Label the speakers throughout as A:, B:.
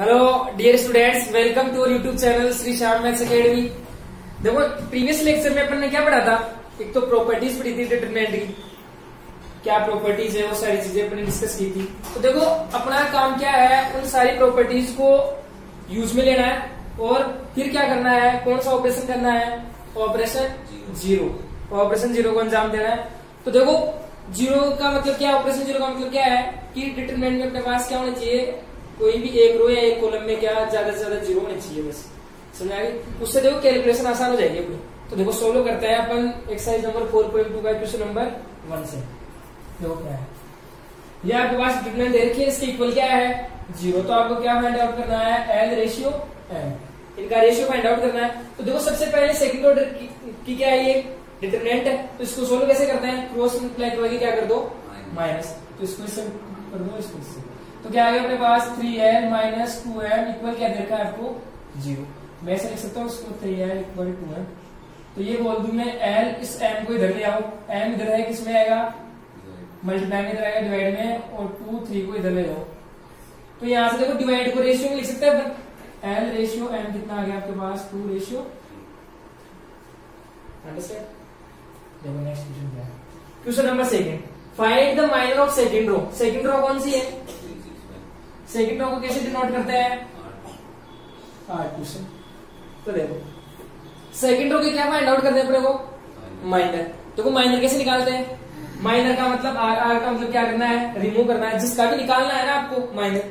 A: Hello dear students, welcome to our YouTube channel Shri Shyam maths academy. देखो previous lecture में अपन ने क्या पढ़ा था। एक तो प्रॉपर्टीज पढ़ी थी डिटरमिनेंट की, क्या प्रॉपर्टीज है वो सारी चीजें अपने डिस्कस की थी। तो देखो अपना काम क्या है, उन सारी प्रॉपर्टीज को यूज में लेना है और फिर क्या करना है, कौन सा ऑपरेशन करना है, ऑपरेशन जीरो। ऑपरेशन जीरो को अंजाम देना है। तो देखो जीरो का मतलब क्या, ऑपरेशन जीरो का मतलब क्या है कि डिटरमिनेंट में अपने पास क्या होना चाहिए, कोई भी एक रो या एक कॉलम में क्या ज्यादा से ज्यादा जीरो होने चाहिए, बस समझ आ गई। उससे देखो कैलकुलेशन आसान हो जाएगी अपनी। तो देखो सोल्व करते हैं अपन एक्सरसाइज नंबर 4.2 का क्वेश्चन नंबर 1 से। देखो क्या है, ये आपके पास डिटरमिनेंट दे रखी है, इसके इक्वल क्या है जीरो। तो आपको क्या फाइंड आउट करना है, एल रेशियो एम, इनका रेशियो फाइंड आउट करना है। तो देखो सबसे पहले सेकंड ऑर्डर की क्या है, ये डिटरमिनेंट है। तो इसको सोल्व कैसे करते हैं, क्रॉस मल्टीप्लाई करके क्या कर दो माइनस, तो इसको इससे कर दो, इसको इससे। तो क्या आ गया अपने पास 3l माइनस 2m इक्वल क्या दे रखा है आपको जीरो। मैं ऐसे लिख सकता हूँ इसको 3l इक्वल 2m। तो ये बोल दूं मैं l, इस m को इधर ले आओ, m इधर है किसमें आएगा मल्टीप्लाई में इधर आएगा डिवाइड में, और 2 3 को इधर ले जाओ। तो यहां से देखो डिवाइड को रेशियो में लिख सकते हैं अपन, l रेशियो m कितना आ गया आपके पास 2 रेशियो। अंडरस्टैंड। देखो नेक्स्ट क्वेश्चन क्या है, question number second, find the minor of second row. Second row कौन सी है, सेकंड रो को कैसे डिनोट करते हैं, 8 क्वेश्चन। तो देखो सेकंड रो के क्या फाइंड आउट करते हैं अपने को, माइनर। देखो माइनर कैसे निकालते हैं, माइनर का मतलब आर का मतलब क्या करना है, रिमूव करना है। जिसका भी निकालना है ना आपको माइनर,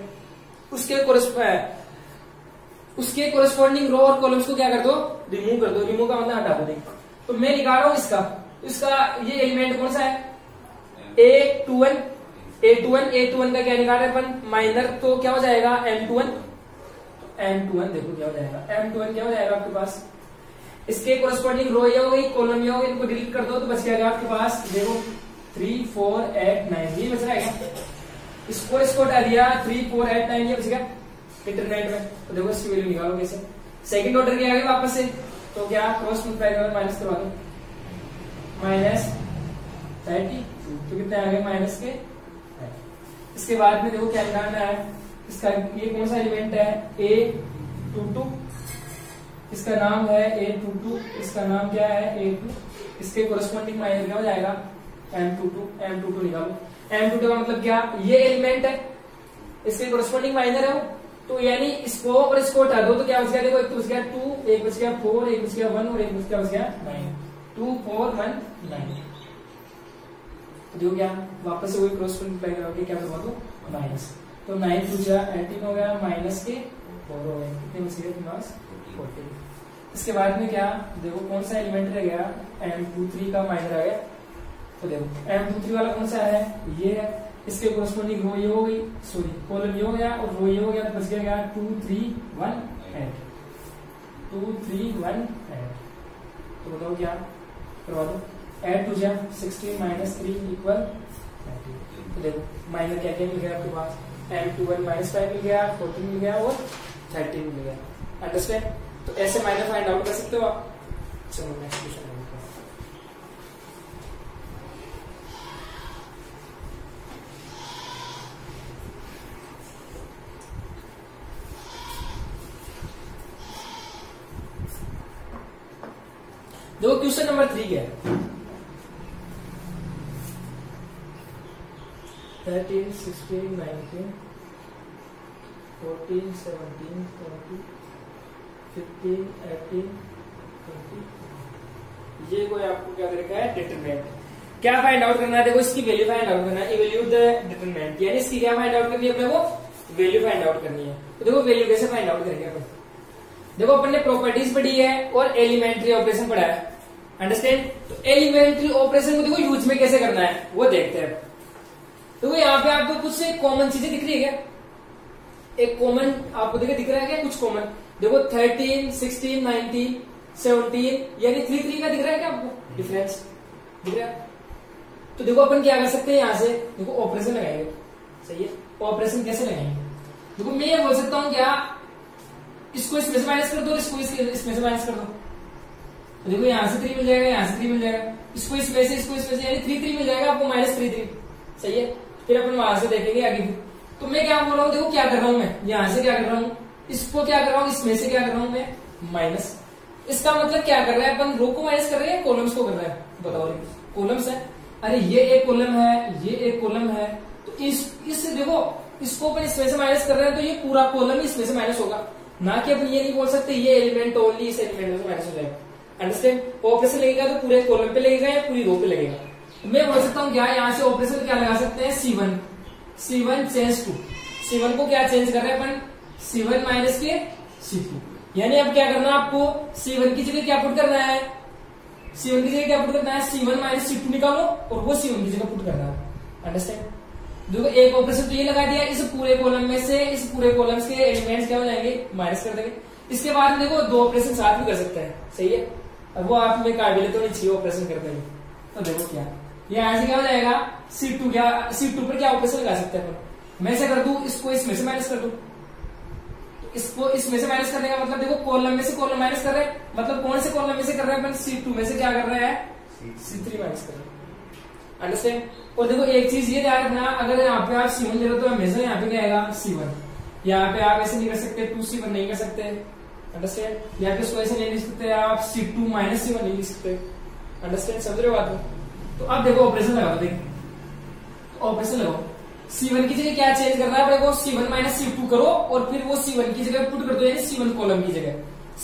A: उसके कोरेस्पॉन्डिंग रो और कॉलम्स को क्या कर दो, रिमूव कर दो। रिमूव का मतलब हटा दो। तो मैं निकाल रहा हूं इसका ये एलिमेंट कौन सा है, A21 का क्या निकाल रहे अपन माइनर, तो क्या हो जाएगा M21 देखो क्या हो जाएगा, M21 क्या हो जाएगा आपके पास, इसके कोरेस्पॉन्डिंग रो ये हो गई, कॉलम ये हो गई, इनको डिलीट कर दो तो बच जाएगा आपके पास देखो 3 4 8 9, ये बच रहा है। इसको हटा दिया 3 4 8 9, ये बच गया डिटरमिनेंट में। तो देखो इसकी वैल्यू निकालो कैसे, सेकंड ऑर्डर के आगे वापस से, तो क्या क्रॉस मल्टीप्लाई करो, माइनस करवा दो, माइनस 32, तो कितने आ गए माइनस के। इसके बाद में देखो क्या निकालना है, इसका ये कौन सा एलिमेंट है, A22, इसका नाम है A22, इसका नाम क्या है A2, इसके कोरेस्पॉन्डिंग माइनर क्या हो जाएगा M22 निकालो। M22 का मतलब क्या, ये एलिमेंट है, इसके कोरेस्पॉन्डिंग माइनर है वो, तो यानी इसको और इसको हटा दो तो क्या बच गया, देखो एक तो बच गया 2, एक बच गया 4, एक बच गया 1 और एक बच गया 9, 2 4 1 9। देखो क्या वापस से वही क्रॉस मल्टीप्लाई करोगे, क्या करवा दो माइनस, तो 9 2 18 हो गया, माइनस के 4 हो गए, कितने बच गए माइनस 14। इसके बाद में क्या देखो कौन सा एलिमेंट रह गया, M23 का माइनर आ गया। तो देखो M23 वाला कौन सा है, ये है, इसके कोरेस्पॉन्डिंग रो ये हो गई, सॉरी कॉलम ये हो गया और रो ये हो गया, तो बच गया 2 3 1 8, 2 3 1 8। तो बताओ क्या करवा दो, एड टू जा 16 माइनस 3 इक्वल 30। तो देखो माइनर क्या क्या मिल गया आपके पास, M21 माइनस 5 मिल गया, 14 मिल गया और 13 मिल गया। अंडरस्टैंड। तो ऐसे माइनर फाइंड आउट कर सकते हो आप। चलो नेक्स्ट क्वेश्चन देखो क्वेश्चन नंबर 3 क्या है, 13 16 19 14 17 20 15 18 20। ये कोई आपको क्या रखा है डिटरमिनेंट, क्या फाइंड आउट करना है, देखो इसकी वैल्यू फाइंड आउट करना है, इवैल्यूएट द डिटरमिनेंट, यानी इसकी क्या फाइंड आउट करनी है अपने को, वैल्यू फाइंड आउट करनी है। तो देखो वैल्यू कैसे फाइंड आउट करेंगे अपन, देखो अपन ने प्रॉपर्टीज पढ़ी है और एलिमेंट्री ऑपरेशन पढ़ा है। अंडरस्टैंड। तो एलिमेंट्री ऑपरेशन को देखो यूज में कैसे करना है वो देखते हैं। तो यहाँ पे आपको कुछ कॉमन चीजें दिख रही है क्या, एक कॉमन आपको दिख रहा है क्या, कुछ कॉमन देखो 13 16 19 17, यानी 3 3 का दिख रहा है क्या आपको, डिफरेंस दिख रहा है। तो देखो अपन क्या कर सकते हैं, यहाँ से देखो ऑपरेशन लगाएंगे, सही है। ऑपरेशन कैसे लगाएंगे, देखो मैं ये बोल सकता हूँ क्या, इसको इसमें से माइनस कर दो, इसको इसमें से माइनस कर दो, तो देखो यहाँ से 3 मिल जाएगा, यहाँ से 3 मिल जाएगा, इसको इसमें से यानी 3 3 मिल जाएगा आपको, -3 3, सही है। फिर अपन वहां से देखेंगे आगे, तो मैं क्या बोल रहा हूँ, देखो क्या कर रहा हूं मैं, यहां से क्या कर रहा हूँ, इसको क्या कर रहा हूँ, इसमें से क्या कर रहा हूं मैं, माइनस। इसका मतलब क्या कर रहे हैं अपन, रो को माइनस कर रहे हैं, कॉलम्स को कर रहे हैं, बताओ। कॉलम्स है, अरे ये एक कॉलम है, ये एक कॉलम है, तो इस देखो इसको अपन इसमें से माइनस कर रहे हैं, तो ये पूरा कॉलम इसमें से माइनस होगा, ना कि अपन ये नहीं बोल सकते ये एलिमेंट ओनली इस एलिमेंट में से माइनस हो जाएगा। अंडरस्टैंड? ऑपरेशन लगेगा तो पूरे कॉलम पे लगेगा या पूरी रो पे लगेगा। तो मैं बोल सकता हूँ क्या, यहाँ से ऑपरेशन क्या लगा सकते हैं, C1 चेंज टू, C1 को क्या चेंज कर रहे हैं अपन, C1 माइनस के C2, यानी अब क्या करना है आपको, C1 की जगह क्या पुट करना है, C1 की जगह क्या पुट करना है, C1 माइनस C2 निकालो और वो C1 की जगह पुट करना है। अंडरस्टैंड? देखो एक ऑपरेशन तो ये लगा दिया, इस पूरे कॉलम में से इस पूरे कॉलम्स के एलिमेंट्स क्या हो जाएंगे, माइनस कर देंगे। इसके बाद में देखो दो ऑपरेशन साथ में कर सकते हैं, सही है। अब वो आप में काबिलियत होनी चाहिए ऑपरेशन करते हैं। तो देखो क्या, ये यहां से क्या हो जाएगा, C2 पर क्या ऑपरेशन लगा सकते हैं अपन, मैं से कर दूं, इसको इसमें से माइनस कर दूं, इसको इसमें से माइनस करने का मतलब देखो कॉलम में से कॉलम माइनस कर रहे हैं, मतलब कौन से कॉलम में से कर रहे हैं अपन, C2 में से क्या कर रहे हैं, C3 माइनस कर रहे हैं। अंडरस्टैंड? और देखो एक चीज ये ध्यान रखना, अगर यहाँ पे आप C1 ले लो तो हमेशा यहाँ पे क्या आएगा, C1। यहाँ पे आप ऐसे नहीं कर सकते, 2C1 नहीं कर सकते। अंडरस्टैंड? यहाँ पे इसको ऐसे नहीं लिख सकते आप, C2 माइनस C1 नहीं लिख सकते। अंडरस्टैंड? समझ रहे हो बात? तो अब देखो ऑपरेशन लगा दो, देखो ऑपरेशन लगाओ, C1 की जगह क्या चेंज करना है अपने को, C1 माइनस C2 करो और फिर वो C1 की जगह पुट कर दो, यानी C1 कॉलम की जगह।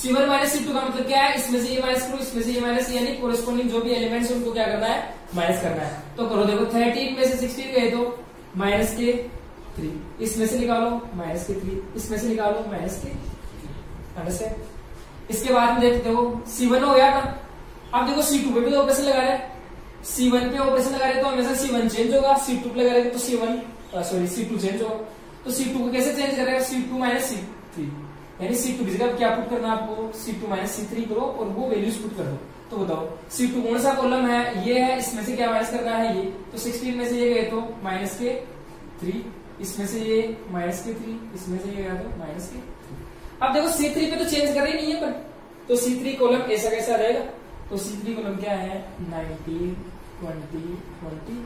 A: C1 माइनस C2 का मतलब क्या है, इसमें से ये माइनस करो, इसमें से ये माइनस, यानी कोरेस्पोंडिंग जो भी एलिमेंट्स है उनको क्या करना है, माइनस करना है। तो करो, देखो 13 में से 16 गए तो माइनस के 3, इसमें से निकालो माइनस के 3, इसमें से निकालो माइनस के 3। अंडरस्टैंड? इसके बाद में देखते हो C1 हो गया था, अब देखो C2 पे भी तो ऑपरेशन लगा रहे हैं, C1 पे ऑपरेशन लगा रहे तो हमेशा C1 चेंज होगा, C2 पे लगा रहे तो C2 चेंज होगा। तो C2 को कैसे चेंज करेगा, C2 माइनस C3, यानी C2 की जगह क्या पुट करना है आपको, C2 माइनस C3 करो और वो वैल्यूज पुट कर दो। तो बताओ C2 कौन सा कॉलम है, ये है, इसमें से क्या माइनस करना है, ये तो 16 में से ये गए तो माइनस के 3, इसमें से ये माइनस के 3, इसमें से ये गया तो माइनस के 3। अब देखो C3 पे तो चेंज कर रही नहीं है पर, तो C3 कॉलम ऐसा कैसा रहेगा, तो C3 कॉलम क्या है, 19 20 20।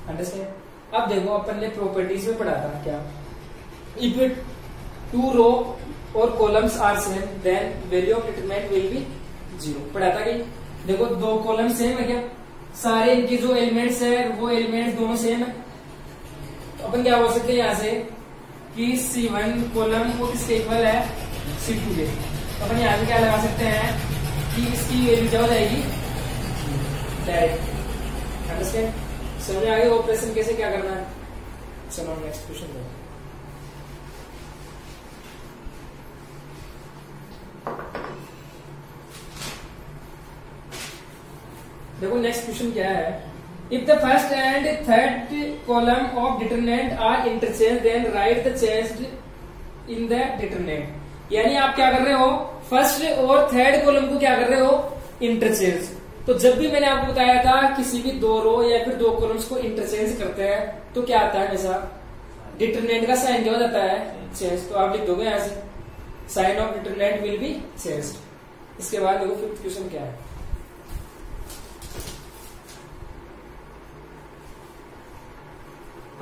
A: अंडरस्टैंड? अब देखो अपन ने प्रॉपर्टीज में पढ़ा था क्या, इफ 2 रो और columns are same then value of determinant will be 0, पढ़ा था कि देखो दो कॉलम सेम है क्या, सारे इनके जो एलिमेंट्स है वो एलिमेंट्स दोनों सेम है, तो अपन क्या बोल सकते हैं यहाँ से कि C1 कॉलम वो किसके इक्वल है, C2 के। तो अपन यहाँ से क्या लगा सकते हैं कि इसकी वैल्यू क्या हो जाएगी, डायरेक्ट। अंडरस्टैंड? समझ में आ गया ऑपरेशन कैसे क्या करना है। चलो नेक्स्ट क्वेश्चन देखो। देखो नेक्स्ट क्वेश्चन क्या है, if the first and third column of determinant are interchange then write the changed in the determinant. यानी आप क्या कर रहे हो, फर्स्ट और थर्ड कॉलम को क्या कर रहे हो, इंटरचेंज। तो जब भी मैंने आपको बताया था किसी भी दो रो या फिर दो कॉलम्स को इंटरचेंज करते हैं तो क्या आता है, हमेशा डिटरमिनेंट का साइन क्या हो जाता है, चेंज। तो आप लिख दोगे यहां से sign of determinant will be changed. इसके बाद देखो फिफ्थ क्वेश्चन क्या है,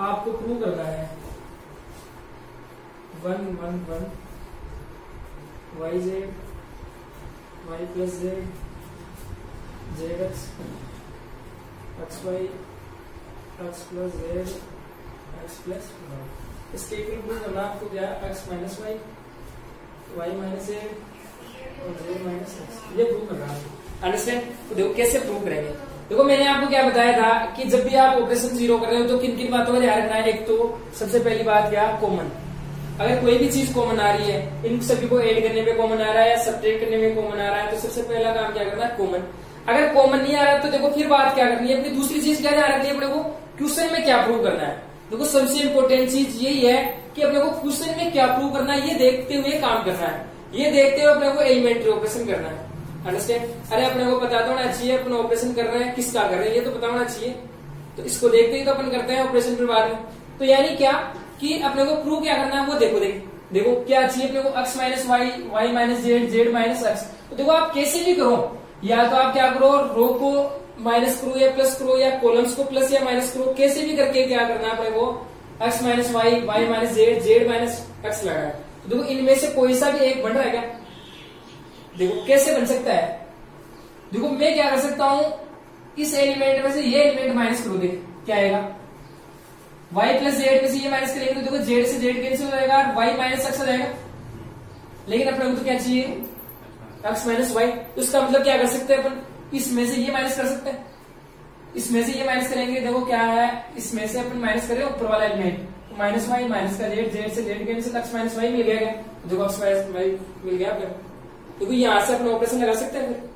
A: आपको प्रूव करना है 1 1 1 YZ Y plus Z ZX XY X plus Z X plus Y। इसके इक्वल प्रूव करना आपको क्या, X minus Y Y minus Z और Z माइनस X, ये प्रूव करना है। अंडरस्टैंड? तो देखो कैसे प्रूव करेंगे। देखो मैंने आपको क्या बताया था कि जब भी आप ऑपरेशन 0 कर रहे हो तो किन किन बातों का ध्यान रखना है। एक तो सबसे पहली बात क्या, कॉमन। अगर कोई भी चीज कॉमन आ रही है, इन सभी को ऐड करने में कॉमन आ रहा है या सब्ट्रैक्ट करने में कॉमन आ रहा है, तो सबसे पहला काम क्या करना है, कॉमन। अगर कॉमन नहीं आ रहा तो देखो फिर बात क्या करनी है अपनी, दूसरी चीज क्या ध्यान रखनी है अपने को, क्वेश्चन में क्या प्रूव करना है। देखो सबसे इंपॉर्टेंट चीज यही है कि अपने को क्वेश्चन में क्या प्रूव करना है ये देखते हुए काम करना है, ये देखते हुए अपने को एलिमेंट्री ऑपरेशन करना है। अंडरस्टैंड? अरे अपने को पता तो होना चाहिए अपन ऑपरेशन कर रहे हैं किसका कर रहे हैं, ये तो पता होना चाहिए। तो इसको देखते ही तो अपन करते हैं ऑपरेशन फिर बाद में। तो यानी क्या कि अपने को प्रूव क्या करना है वो देखो क्या चाहिए अपने को, x minus y, y minus z, z minus x. तो देखो आप कैसे भी करो, या तो आप क्या करो, रो को माइनस करो या प्लस करो या कॉलम्स को प्लस या माइनस करो, कैसे भी करके क्या करना है अपने को x minus y, y minus z, z minus x लगा है। तो देखो इनमें से कोई सा भी एक बन रहा है क्या? देखो कैसे बन सकता है। देखो मैं क्या कर सकता हूं, इस एलिमेंट में से ये एलिमेंट माइनस करो, देख क्या आएगा, y प्लस जेड में से ये माइनस करेंगे तो देखो जेड से जेड कैंसिल हो जाएगा, y माइनस एक्स हो जाएगा। लेकिन अपने को तो क्या चाहिए, x माइनस वाई। तो इसका मतलब क्या कर सकते हैं अपन, इसमें से ये माइनस कर सकते हैं, इसमें से ये माइनस करेंगे। देखो क्या है, इसमें से अपन माइनस करें ऊपर वाला एलिमेंट, माइनस वाई माइनस का जेड, जेड से Z cancel, X minus Y मिल गया। देखो एक्स माइनस वाई मिल गया अपने। देखो यहां से अपने ऑपरेशन लगा सकते हैं।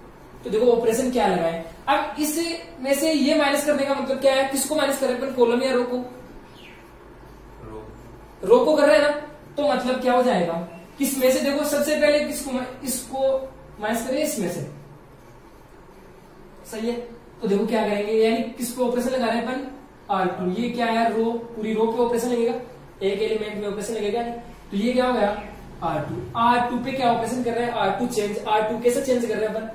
A: तो देखो ऑपरेशन क्या लगाए, अब इसमें से ये माइनस करने का मतलब क्या है, किसको माइनस कर रहे हैं अपन, कॉलम या रो को? रो को कर रहे हैं ना, तो मतलब क्या हो जाएगा, किसमें से, देखो सबसे पहले किसको, इसको माइनस करें इसमें से, सही है। तो देखो क्या करेंगे, यानी किसको ऑपरेशन लगा रहे हैं अपन, R2। ये क्या है, रो, पूरी रो पे ऑपरेशन लगेगा, एक एलिमेंट में ऑपरेशन लगेगा। तो ये क्या हो गया, R2। R2 पे क्या ऑपरेशन कर रहे हैं, R2 चेंज। R2 कैसे चेंज कर रहे हैं अपन,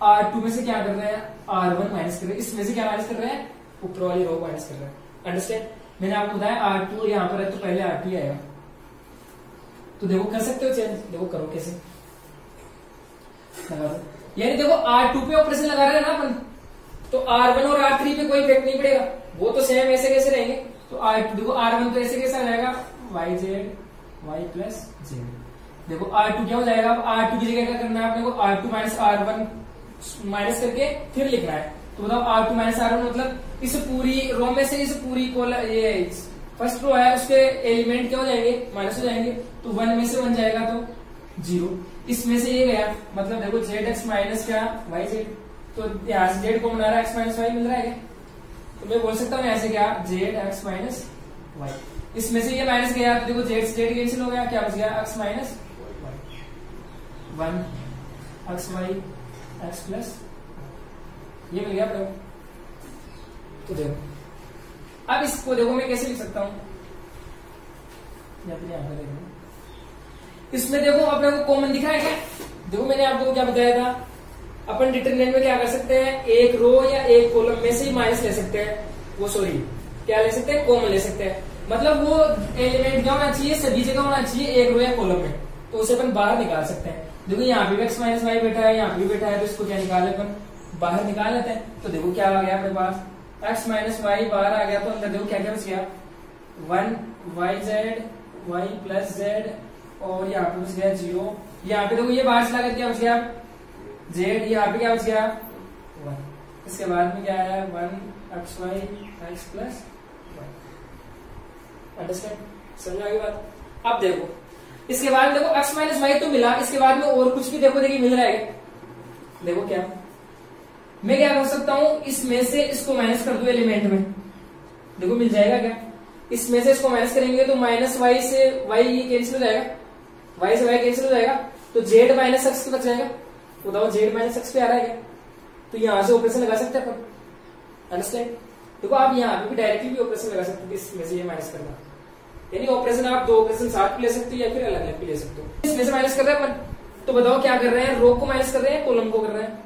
A: R2 में से क्या कर रहे हैं, R1 माइनस कर रहे हैं, इसमें से क्या माइनस कर रहे हैं, ऊपर वाली रो माइनस कर रहे हैं। अंडरस्टैंड, मैंने आपको बताया R2 यहाँ पर है तो पहले R2 आएगा। तो देखो कर सकते हो चेंज, देखो करो कैसे लगा दो, यानी देखो R2 पे ऑपरेशन लगा रहे हैं ना अपन, तो R1 और R3 पे कोई इफेक्ट नहीं पड़ेगा, वो तो सेम ऐसे कैसे रहेंगे। तो R2 देखो, R1 तो ऐसे कैसे आ जाएगा, y z y plus z. देखो R2 क्या हो जाएगा, R2 की जगह क्या करना है अपने को, R2 माइनस R1 माइनस करके फिर लिखना है। तो बताओ R2 माइनस R1 मतलब इस पूरी रो में से इस पूरी कॉलम, ये फर्स्ट रो है उसके एलिमेंट क्या हो जाएंगे, माइनस हो जाएंगे। तो 1 में से 1 जाएगा तो 0, इसमें से ये गया, मतलब देखो जेड एक्स माइनस क्या वाई जेड, तो यहाँ से जेड को बना रहा है, एक्स माइनस वाई मिल रहा है क्या? तो मैं बोल सकता हूँ ऐसे क्या, जेड एक्स माइनस वाई। इसमें से ये माइनस गया तो देखो जेड से जेड कैंसिल हो गया, क्या बच गया, x minus y, 1 x y x plus, ये मिल गया अपने। तो देखो अब इसको देखो मैं कैसे लिख सकता हूं, इसमें देखो अपने को कॉमन दिखा है क्या? देखो मैंने आपको क्या बताया था, अपन डिटरमिनेंट में क्या कर सकते हैं, एक रो या एक कॉलम में से ही माइनस ले सकते हैं, वो सॉरी क्या ले सकते हैं, कॉमन ले सकते हैं। मतलब वो एलिमेंट क्या होना चाहिए, सभी जगह होना चाहिए एक रो या कॉलम में, तो उसे अपन बाहर निकाल सकते हैं। देखो यहाँ पे एक्स माइनस वाई बैठा है, यहाँ पे बैठा है, तो इसको क्या निकाले अपन, बाहर निकाल लेते हैं। तो देखो क्या आ गया अपने पास, एक्स माइनस वाई बाहर आ गया, तो अंदर देखो क्या क्या बच गया, 1 y z y plus z, और यहाँ पे बच गया 0। यहाँ पे देखो ये बाहर चला गया, क्या बच गया जेड, यहाँ पे क्या बच गया 1। इसके बाद में क्या है 1 x y x plus y. Understand, समझ आ गई बात। अब देखो इसके बाद देखो एक्स माइनस वाई तो मिला, इसके बाद में और कुछ भी देखो देखिए मिल रहा है। देखो क्या, मैं क्या कर सकता हूं, इसमें से इसको माइनस कर दो एलिमेंट में, देखो मिल जाएगा क्या, इसमें से इसको माइनस करेंगे तो माइनस वाई से वाई ये कैंसिल हो जाएगा, वाई से वाई कैंसिल हो जाएगा, तो जेड माइनस एक्स बच जाएगा। बताओ जेड माइनस एक्स पे आ रहा है क्या, तो यहां से ऑपरेशन लगा सकते हैं अपन। अंडरस्टैंड, देखो आप यहाँ पे भी डायरेक्टली भी ऑपरेशन लगा सकते हो, इसमें से ये माइनस करना, यानी ऑपरेशन आप 2 ऑपरेशन साथ भी ले सकते हो या फिर अलग अलग भी ले सकते हो। इसमें से माइनस कर रहे हैं अपन, तो बताओ क्या कर रहे हैं, रो को माइनस कर रहे हैं, कॉलम को कर रहे हैं।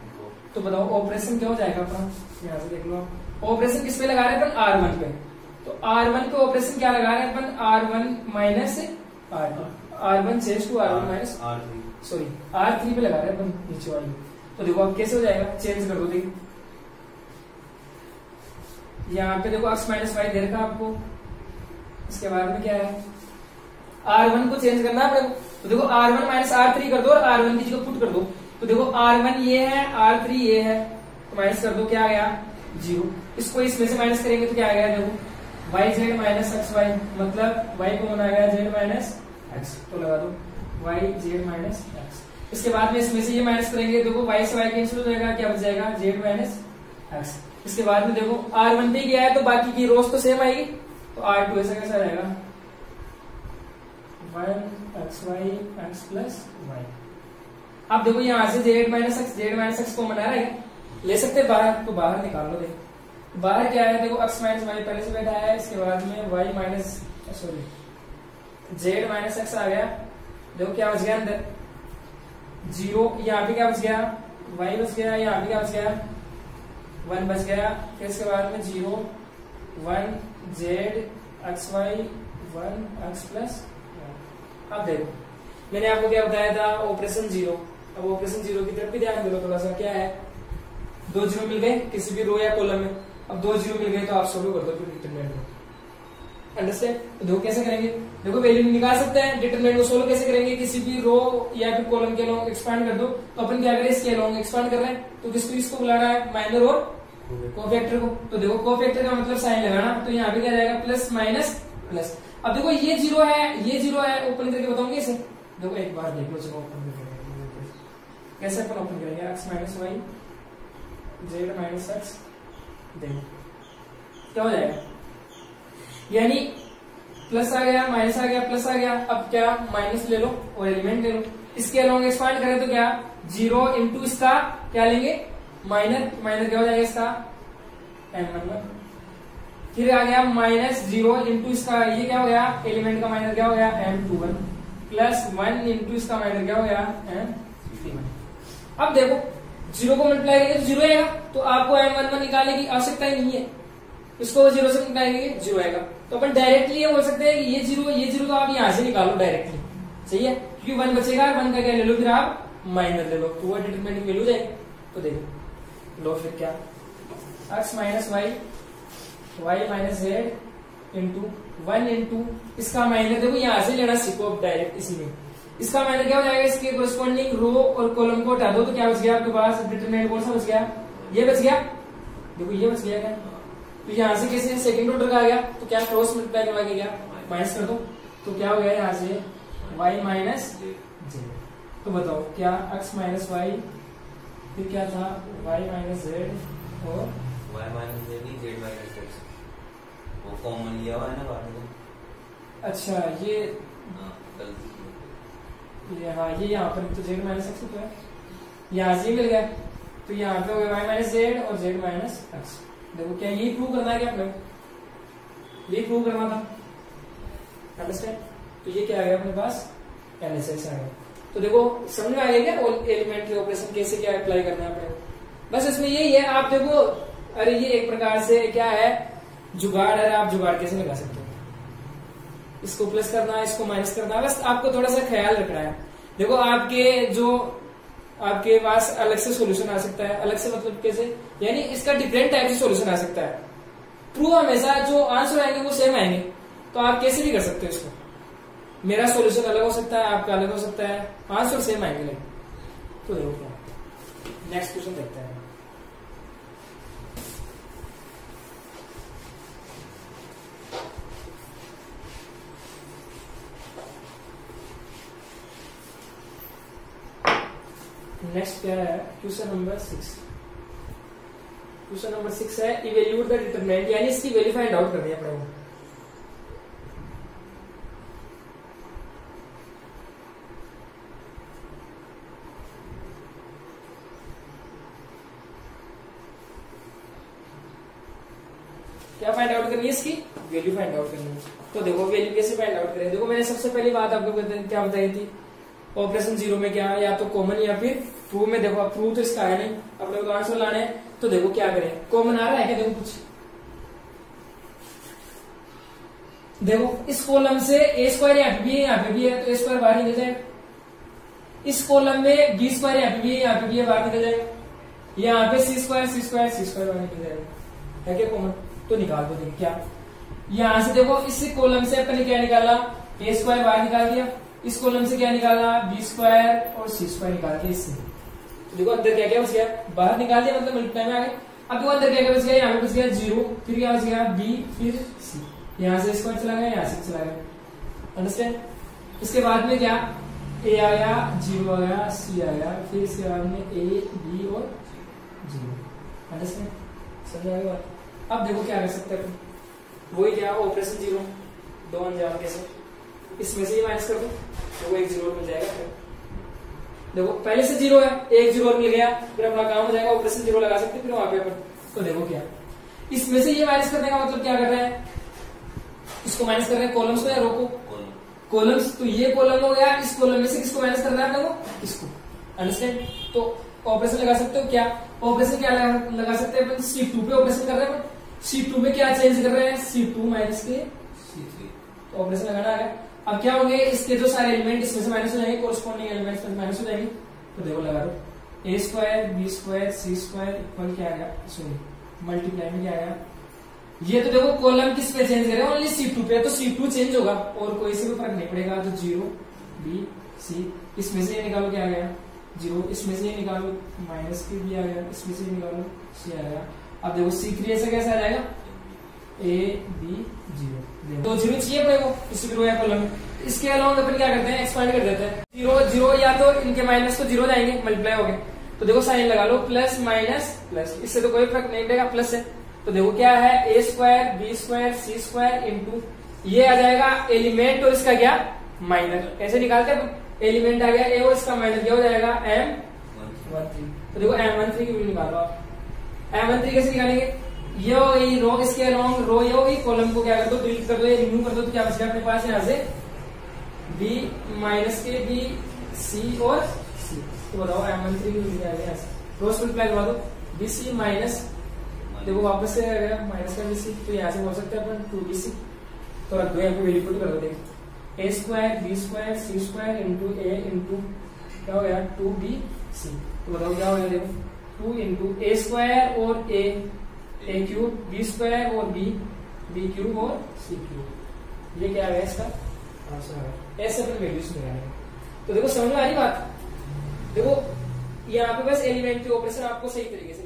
A: तो बताओ ऑपरेशन क्या हो जाएगा अपना, यहाँ से देख लो ऑपरेशन किस पे लगा रहे हैं अपन, R1 पे। तो R1 पे ऑपरेशन क्या लगा रहे हैं अपन, R1 minus R2, R1 change to R1 minus sorry R3 पे लगा रहे हैं अपन नीचे वाली। तो देखो अब कैसे हो जाएगा, चेंज कर दो, देखिए यहाँ पे देखो एक्स माइनस वाई दे रखा आपको, इसके बाद में क्या है R1 को चेंज करना है। तो देखो R1 माइनस R3 कर दो और R1 की जगह पुट कर दो। तो देखो R1 ये है, R3 ये है, तो माइनस कर दो, क्या आ गया 0। इसको इसमें से माइनस करेंगे तो क्या आ गया, देखो y z minus x y, मतलब वाई को बना गया जेड माइनस एक्स, तो लगा दो वाई जेड माइनस एक्स। इसके बाद में इसमें से ये माइनस करेंगे, देखो वाई से वाई कैंसिल हो जाएगा, क्या बच जाएगा जेड माइनस एक्स। इसके बाद में देखो R1 पे गया है तो बाकी की रोज तो सेम आएगी, तो R2 ऐसा कैसा रहेगा 1 x y x plus y. अब देखो यहाँ से जेड माइनस एक्स को बना रहा है, ले सकते हैं बाहर, तो बाहर निकाल लो। देखो बाहर क्या है, देखो एक्स माइनस वाई पहले से बैठा है, इसके बाद में Y minus sorry Z minus X आ गया। देखो क्या बच गया अंदर 0, यहाँ पे क्या बच गया वाई बच गया, यहाँ पे क्या बच गया 1 बच गया, फिर इसके बाद में 0 1 z x y 1 x plus. अब देखो मैंने आपको क्या बताया था, ऑपरेशन जीरो। अब ऑपरेशन जीरो की तरफ भी ध्यान दो थोड़ा सा। क्या है, 2 जीरो मिल गए किसी भी रो या कॉलम में। अब 2 जीरो मिल गए तो आप सोल्व कर दो फिर डिटरमिनेंट को। अंडरस्टैंड? तो देखो कैसे करेंगे, देखो वैल्यू निकाल सकते हैं। डिटरमिनेंट को सोल्व कैसे करेंगे, किसी भी रो या फिर कॉलम के लॉन्ग एक्सपांड कर दो। तो अपन क्या करें, इसके लॉन्ग एक्सपांड कर रहे हैं तो किसको बुलाना है, माइनर और कोफैक्टर को। तो देखो कोफैक्टर का मतलब साइन लगाना, तो यहाँ पे क्या जाएगा प्लस माइनस प्लस। अब देखो ये जीरो है, ओपन करके बताऊंगी इसे। देखो एक बार देख लो, चलो ओपन करके कैसे अपन ओपन करेंगे, x minus y z minus x. देखो क्या हो जाएगा, यानी प्लस आ गया माइनस आ गया प्लस आ गया। अब क्या, माइनस ले लो और एलिमेंट ले लो। इसके अलॉन्ग एक्सपांड करें तो क्या, 0 इंटू इसका क्या लेंगे, माइनर क्या हो जाएगा इसका m11। फिर आ गया माइनस 0 इंटू इसका ये क्या हो गया, एलिमेंट का माइनर क्या हो गया m21 प्लस 1 इंटू इसका माइनर क्या हो गया m31। अब देखो 0 को मल्टीप्लाई करेंगे तो 0 आएगा, तो आपको m11 निकालने की आवश्यकता ही नहीं है। इसको 0 से निकालेंगे 0 आएगा। तो अपन डायरेक्टली ये बोल सकते हैं कि ये जीरो तो आप यहाँ से निकालो डायरेक्टली, सही है, क्योंकि 1 बचेगा, 1 का क्या ले लो, फिर आप माइनर ले लो, तो वो डिटरमिनेंट की वैल्यू जाएगी। तो देखो लो फिर क्या, x minus Y minus z into 1 into इसका माइनर। देखो यहाँ से लेना सीखो अब डायरेक्ट इसी में। इसका माइनर क्या हो जाएगा, इसके कोरस्पॉन्डिंग रो और कॉलम को हटा दो तो क्या बच गया आपके पास, डिटरमिनेंट कौन सा बच गया, ये बच गया। देखो ये बच गया क्या, तो यहाँ से कैसे सेकंड ऑर्डर का आ गया, तो क्या क्रॉस मल्टीप्लाई करवा के क्या माइनस कर दो, तो क्या हो गया यहाँ से y माइनस जेड। तो बताओ क्या, x माइनस वाई, फिर क्या था y माइनस जेड और
B: y माइनस जेड ही जेड माइनस एक्स, वो कॉमन लिया हुआ है ना बाहर में।
A: अच्छा ये हाँ ये यहाँ पर तो जेड माइनस एक्स तो है, यहाँ से मिल गया, तो यहाँ पे हो गया y माइनस जेड और जेड माइनस एक्स। देखो क्या यही प्रूव करना है, क्या अपने यही प्रूव करना था, अंडरस्टैंड। तो ये क्या आ गया अपने पास, एलएचएस आ गया। तो देखो समझ में आ गया क्या एलिमेंट्री ऑपरेशन कैसे क्या अप्लाई करना है अपने, बस इसमें यही है। आप देखो अरे ये एक प्रकार से क्या है जुगाड़ है, आप जुगाड़ कैसे लगा सकते हो, इसको प्लस करना है इसको माइनस करना है, बस आपको थोड़ा सा ख्याल रखना है। देखो आपके पास अलग से सॉल्यूशन आ सकता है, अलग से मतलब कैसे, यानी इसका डिफरेंट टाइप से सॉल्यूशन आ सकता है। प्रूव हमेशा जो आंसर आएंगे वो सेम आएंगे, तो आप कैसे भी कर सकते हो इसको। मेरा सॉल्यूशन अलग हो सकता है, आपका अलग हो सकता है, आंसर सेम आएंगे नहीं। तो देखो क्या, नेक्स्ट क्वेश्चन देखते हैं। नेक्स्ट क्या है, क्वेश्चन नंबर 6। क्वेश्चन नंबर 6 है इवेल्यूट द डिटरमिनेंट, यानी इसकी वैल्यू फाइंड आउट करनी है अपने को। क्या फाइंड आउट करनी है, इसकी वैल्यू फाइंड आउट करनी है। तो देखो वैल्यू कैसे फाइंड आउट करें, देखो मैंने सबसे पहली बात आपको क्या बताई थी, ऑपरेशन जीरो में क्या या तो कॉमन या फिर प्रूव में। देखो अब प्रूव तो इसका है नहीं, अपने को आंसर लाने हैं, तो देखो क्या करें, कॉमन आ रहा है क्या, देखो कुछ देखो इस कॉलम से ए स्क्वायर यहाँ पे भी है, यहाँ पे भी है, तो ए स्क्वायर बाहर निकल जाएगा। इस कॉलम में बी स्क्वायर यहाँ पे भी है, यहाँ पे भी है, बाहर निकल जाएगा। यहाँ पे सी स्क्वायर बाहर निकल जाएगा, है क्या कॉमन, तो निकाल दो। देखिए क्या, यहाँ से देखो इस कॉलम से अपन ने क्या निकाला, ए स्क्वायर बाहर निकाल दिया, इस कॉलम से क्या निकाला, बी स्क्वायर और सी स्क्वायर निकाल के इससे। तो देखो अंदर क्या क्या बच गया, बाहर निकाल दिया मतलब मल्टीप्लाई में आ गए। अब देखो अंदर क्या क्या बच गया, यहाँ पे बच गया 0, फिर क्या बच गया बी, फिर सी, यहाँ से स्क्वायर चला गया, यहाँ से चला गया, अंडरस्टैंड। इसके बाद में क्या, ए आ गया, 0 आ गया, सी आ गया, फिर इसके बाद में ए, बी और 0, अंडरस्टैंड, समझ आ गया। अब देखो क्या कर सकते हैं, वही क्या ऑपरेशन जीरो, 2 अंजाम कैसे, इसमें से ये माइनस कर दो तो वो 1 0 मिल जाएगा। देखो पहले से 0 है, 1 0 मिल गया, फिर अपना काम हो जाएगा, ऑपरेशन जीरो लगा सकते फिर वहां पे अपन। तो देखो क्या, इसमें से ये माइनस करने का मतलब क्या कर रहे हैं, इसको माइनस कर रहे हैं कॉलम्स को या रो को, कॉलम्स। तो ये कॉलम हो गया, इस कॉलम में से किसको माइनस करना है अपने को, इसको, अंडरस्टैंड। तो ऑपरेशन लगा सकते हो क्या, ऑपरेशन क्या लगा सकते हैं अपन, C2 पे ऑपरेशन कर रहे हैं, C2 में क्या चेंज कर रहे हैं, C2 माइनस के
B: C3
A: तो ऑपरेशन लगाना आ गया। अब क्या होंगे इसके जो सारे एलिमेंट इसमें से माइनस हो जाएंगे, कोरस्पॉन्डिंग एलिमेंट माइनस हो जाएंगे। तो देखो लगा दो a square b square c square equal क्या आ गया, सॉरी मल्टीप्लाई में क्या आया, ये तो देखो कॉलम किस पे चेंज करें, ओनली C2 पे, तो C2 चेंज होगा और कोई से भी फर्क नहीं पड़ेगा। तो 0 B C, इसमें से ये निकालो क्या आ गया 0, इसमें से ये निकालो माइनस के भी आ गया, इसमें से निकालो C आ गया। अब देखो C3 ऐसा कैसे आ जाएगा A B 0, तो 0 चाहिए अपने को किसी भी रो या कॉलम में। इसके अलावा अपन क्या करते हैं, एक्सपांड कर देते हैं 0 0, या तो इनके माइनस तो 0 जाएंगे मल्टीप्लाई हो गए, तो देखो साइन लगा लो प्लस माइनस प्लस, इससे तो कोई फर्क नहीं पड़ेगा, प्लस है। तो देखो क्या है a square b square c square into ये आ जाएगा एलिमेंट और इसका क्या माइनर, कैसे निकालते हैं, एलिमेंट आ गया a और इसका माइनर क्या हो जाएगा M13। तो देखो M13 की वैल्यू निकालो आप, M13 कैसे निकालेंगे, ये होगी रो इसके अलोंग रो, ये होगी कॉलम को क्या कर दो डिलीट कर दो, ये रिमूव कर दो, तो क्या बचेगा अपने पास यहाँ से b माइनस के b c और c। तो बताओ M13 की वैल्यू क्या आ गया, क्रॉस मल्टीप्लाई करवा दो bc माइनस, देखो वापस से आ गया माइनस का bc, तो यहाँ से बोल सकते हैं अपन 2bc, तो रख दो यहाँ पे वैल्यू पुट कर दो, देखो a square b square c square into a into क्या हो गया 2bc। तो बताओ क्या हो गया, देखो 2 इंटू a स्क्वायर और a क्यूब बी स्क्वायर और बी क्यूब और सी क्यूब, ये क्या आ गया इसका आंसर आ गया। ऐसे अपन वैल्यूज निकालेंगे। तो देखो समझ में आ रही बात, देखो यहाँ पे बस एलिमेंट के ऑपरेशन आपको सही तरीके से